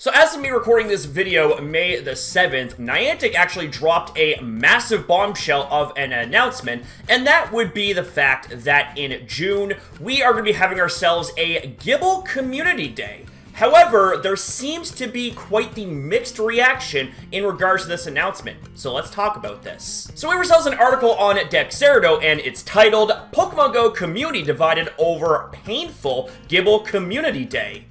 So as of me recording this video, May the 7th, Niantic actually dropped a massive bombshell of an announcement, and that would be the fact that in June, we are going to be having ourselves a Gible Community Day. However, there seems to be quite the mixed reaction in regards to this announcement, so let's talk about this. So we have ourselves an article on Dexerto, and it's titled, Pokemon Go Community Divided Over Painful Gible Community Day.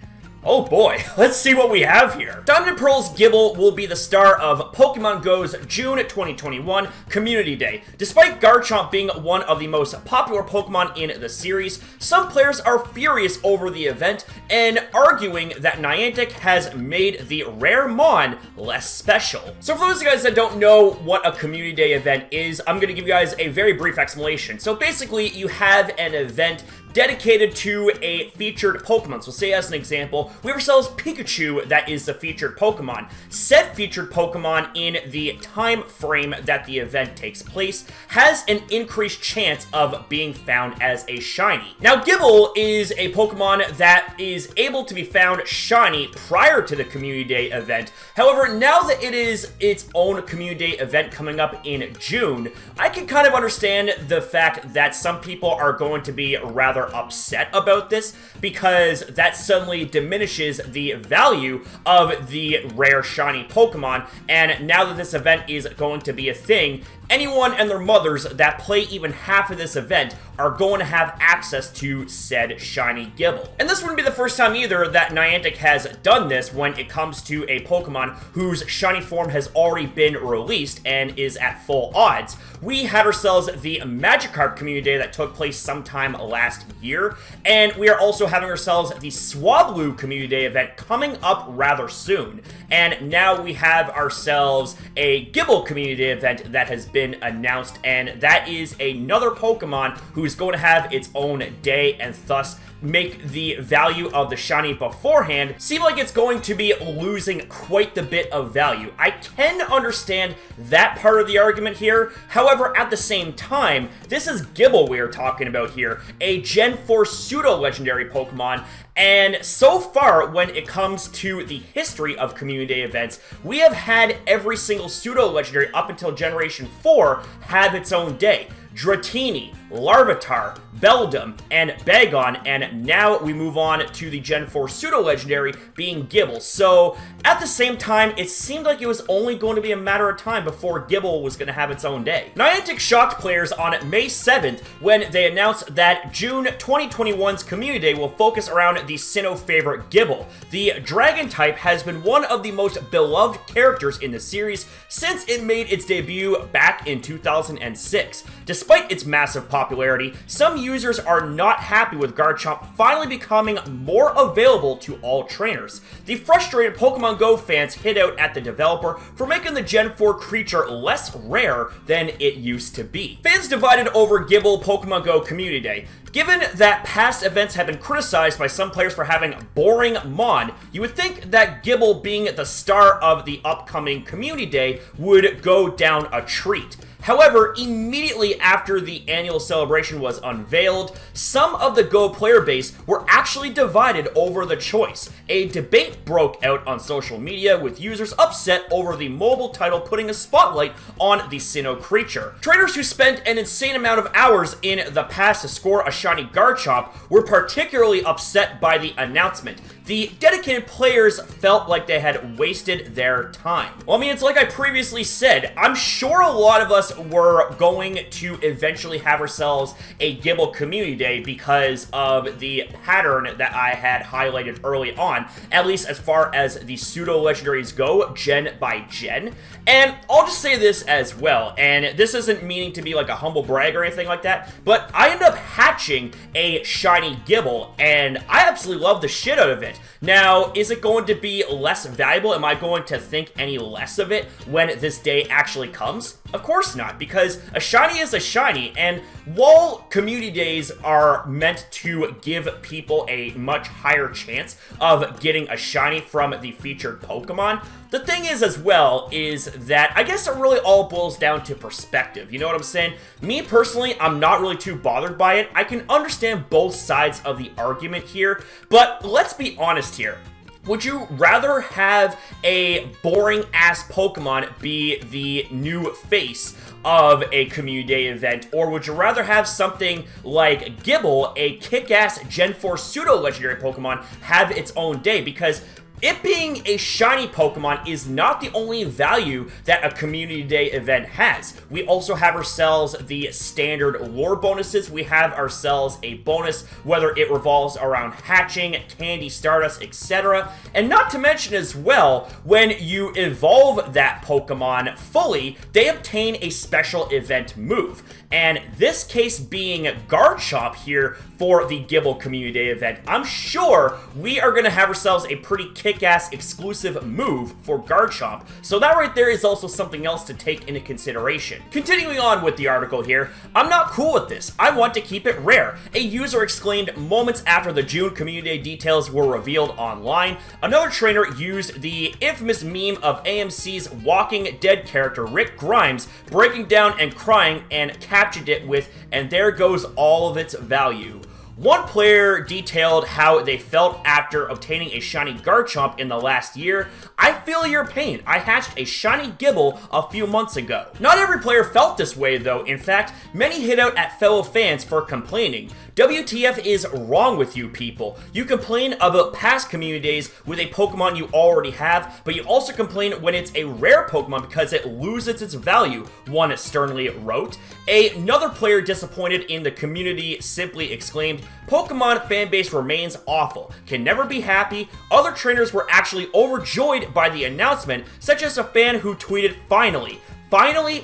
Oh boy, let's see what we have here. Diamond & Pearl's Gible will be the star of Pokemon Go's June 2021 Community Day. Despite Garchomp being one of the most popular Pokemon in the series, some players are furious over the event and arguing that Niantic has made the rare Mon less special. So for those of you guys that don't know what a Community Day event is, I'm going to give you guys a very brief explanation. So basically, you have an event dedicated to a featured Pokemon. So say as an example, we have ourselves Pikachu that is the featured Pokemon. Said featured Pokemon in the time frame that the event takes place has an increased chance of being found as a shiny. Now Gible is a Pokemon that is able to be found shiny prior to the Community Day event. However, now that it is its own Community Day event coming up in June, I can kind of understand the fact that some people are going to be rather upset about this because that suddenly diminishes the value of the rare shiny Pokemon, and now that this event is going to be a thing, anyone and their mothers that play even half of this event are going to have access to said shiny Gible. And this wouldn't be the first time either that Niantic has done this when it comes to a Pokemon whose shiny form has already been released and is at full odds. We had ourselves the Magikarp Community Day that took place sometime last year, and we are also having ourselves the Swablu Community Day event coming up rather soon. And now we have ourselves a Gible Community Day event that has been announced, and that is another Pokemon who's going to have its own day and thus make the value of the shiny beforehand seem like it's going to be losing quite the bit of value. I can understand that part of the argument here. However, at the same time, this is Gible we are talking about here, a Gen 4 pseudo-legendary Pokemon, and so far, when it comes to the history of Community Day events, we have had every single pseudo-legendary up until Generation 4 have its own day. Dratini, Larvitar, Beldum, and Bagon, and now we move on to the Gen 4 pseudo-legendary being Gible. So, at the same time, it seemed like it was only going to be a matter of time before Gible was going to have its own day. Niantic shocked players on May 7th when they announced that June 2021's Community Day will focus around the Sinnoh favorite Gible. The Dragon type has been one of the most beloved characters in the series since it made its debut back in 2006. Despite its massive popularity, some users are not happy with Garchomp finally becoming more available to all trainers. The frustrated Pokemon Go fans hit out at the developer for making the Gen 4 creature less rare than it used to be. Fans divided over Gible Pokemon Go Community Day. Given that past events have been criticized by some players for having boring Mon, you would think that Gible being the star of the upcoming Community Day would go down a treat. However, immediately after the annual celebration was unveiled, some of the Go player base were actually divided over the choice. A debate broke out on social media with users upset over the mobile title putting a spotlight on the Sinnoh creature. Trainers who spent an insane amount of hours in the past to score a shiny Garchomp were particularly upset by the announcement. The dedicated players felt like they had wasted their time. Well, I mean, it's like I previously said, I'm sure a lot of us were going to eventually have ourselves a Gible Community Day because of the pattern that I had highlighted early on, at least as far as the pseudo-legendaries go, gen by gen. And I'll just say this as well, and this isn't meaning to be like a humble brag or anything like that, but I ended up hatching a shiny Gible, and I absolutely love the shit out of it. Now, is it going to be less valuable? Am I going to think any less of it when this day actually comes? Of course not, because a shiny is a shiny, and while community days are meant to give people a much higher chance of getting a shiny from the featured Pokemon, the thing is as well is that I guess it really all boils down to perspective, you know what I'm saying? Me personally, I'm not really too bothered by it. I can understand both sides of the argument here, but let's be honest here. Would you rather have a boring-ass Pokemon be the new face of a Community Day event, or would you rather have something like Gible, a kick-ass Gen 4 pseudo-legendary Pokemon, have its own day? Because it being a shiny Pokemon is not the only value that a Community Day event has. We also have ourselves the standard lore bonuses. We have ourselves a bonus, whether it revolves around hatching, candy, stardust, etc. And not to mention as well, when you evolve that Pokemon fully, they obtain a special event move. And this case being Garchomp here for the Gible Community Day event, I'm sure we are going to have ourselves a pretty kick-ass exclusive move for Garchomp. So that right there is also something else to take into consideration. Continuing on with the article here, I'm not cool with this. I want to keep it rare. A user exclaimed moments after the June Community Day details were revealed online. Another trainer used the infamous meme of AMC's Walking Dead character Rick Grimes breaking down and crying and captioned it with, "And there goes all of its value." One player detailed how they felt after obtaining a shiny Garchomp in the last year. "I feel your pain. I hatched a shiny Gible a few months ago." Not every player felt this way though. In fact, many hit out at fellow fans for complaining. WTF is wrong with you people? You complain about past Community Days with a Pokemon you already have, but you also complain when it's a rare Pokemon because it loses its value, one sternly wrote. Another player disappointed in the community simply exclaimed, "Pokemon fanbase remains awful, can never be happy." Other trainers were actually overjoyed by the announcement, such as a fan who tweeted, "Finally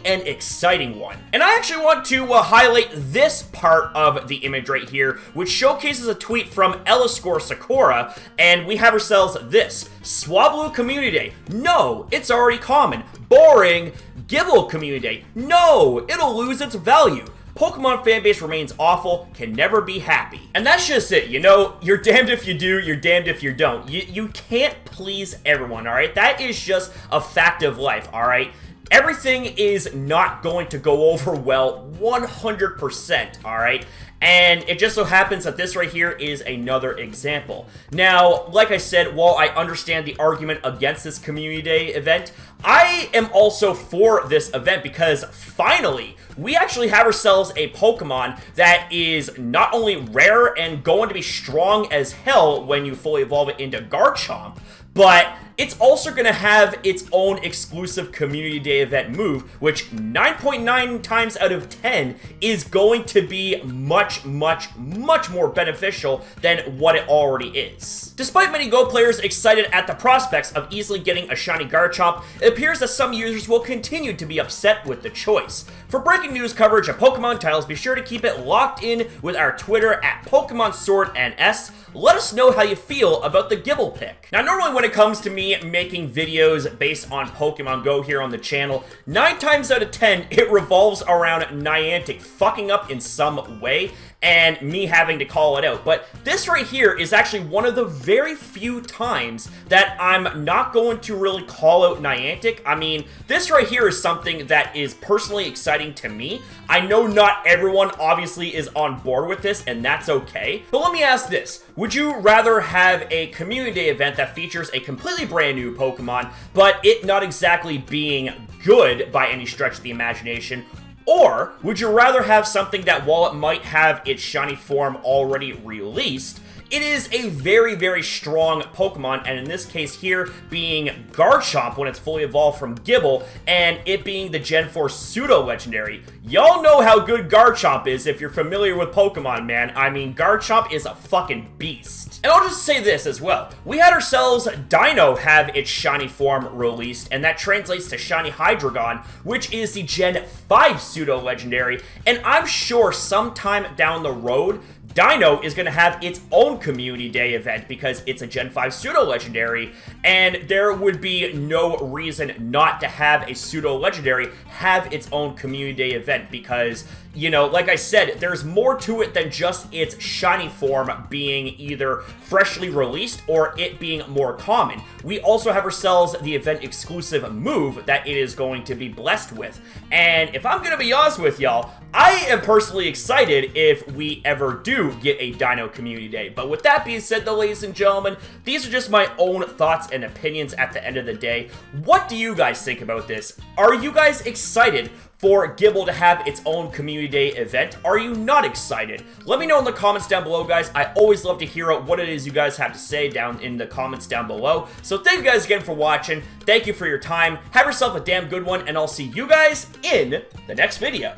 an exciting one." And I actually want to highlight this part of the image right here, which showcases a tweet from Eliscore Sakura, and we have ourselves this: Swablu Community Day, no, it's already common. Boring. Gible Community Day, no, it'll lose its value. Pokemon fanbase remains awful, can never be happy. And that's just it, you know, you're damned if you do, you're damned if you don't. You can't please everyone, alright? That is just a fact of life, alright? Everything is not going to go over well 100%, alright? And it just so happens that this right here is another example. Now, like I said, while I understand the argument against this Community Day event, I am also for this event because finally, we actually have ourselves a Pokemon that is not only rare and going to be strong as hell when you fully evolve it into Garchomp, but it's also going to have its own exclusive Community Day event move, which 9.9 times out of 10 is going to be much more beneficial than what it already is. Despite many Go players excited at the prospects of easily getting a shiny Garchomp, it appears that some users will continue to be upset with the choice. For breaking news coverage of Pokemon titles, be sure to keep it locked in with our Twitter at Pokemon Sword and S. Let us know how you feel about the Gible pick. Now, normally when it comes to me making videos based on Pokemon Go here on the channel, 9 times out of 10, it revolves around Niantic fucking up in some way and me having to call it out. But this right here is actually one of the very few times that I'm not going to really call out Niantic. I mean, this right here is something that is personally exciting to me. I know not everyone obviously is on board with this, and that's okay. But let me ask this. Would you rather have a Community Day event that features a completely brand new Pokemon, but it not exactly being good by any stretch of the imagination? Or would you rather have something that, while it might have its shiny form already released, it is a very strong Pokemon, and in this case here being Garchomp when it's fully evolved from Gible, and it being the Gen 4 pseudo-legendary. Y'all know how good Garchomp is if you're familiar with Pokemon, man. I mean, Garchomp is a fucking beast. And I'll just say this as well. We had ourselves Dino have its shiny form released, and that translates to Shiny Hydreigon, which is the Gen 5 pseudo-legendary, and I'm sure sometime down the road, Dino is going to have its own Community Day event because it's a Gen 5 pseudo-legendary, and there would be no reason not to have a pseudo-legendary have its own Community Day event because, you know, like I said, there's more to it than just its shiny form being either freshly released or it being more common. We also have ourselves the event exclusive move that it is going to be blessed with. And if I'm gonna be honest with y'all, I am personally excited if we ever do get a Dino Community Day. But with that being said, though, ladies and gentlemen, these are just my own thoughts and opinions at the end of the day. What do you guys think about this? Are you guys excited for Gible to have its own Community Day event? Are you not excited? Let me know in the comments down below, guys. I always love to hear what it is you guys have to say down in the comments down below. So thank you guys again for watching. Thank you for your time. Have yourself a damn good one, and I'll see you guys in the next video.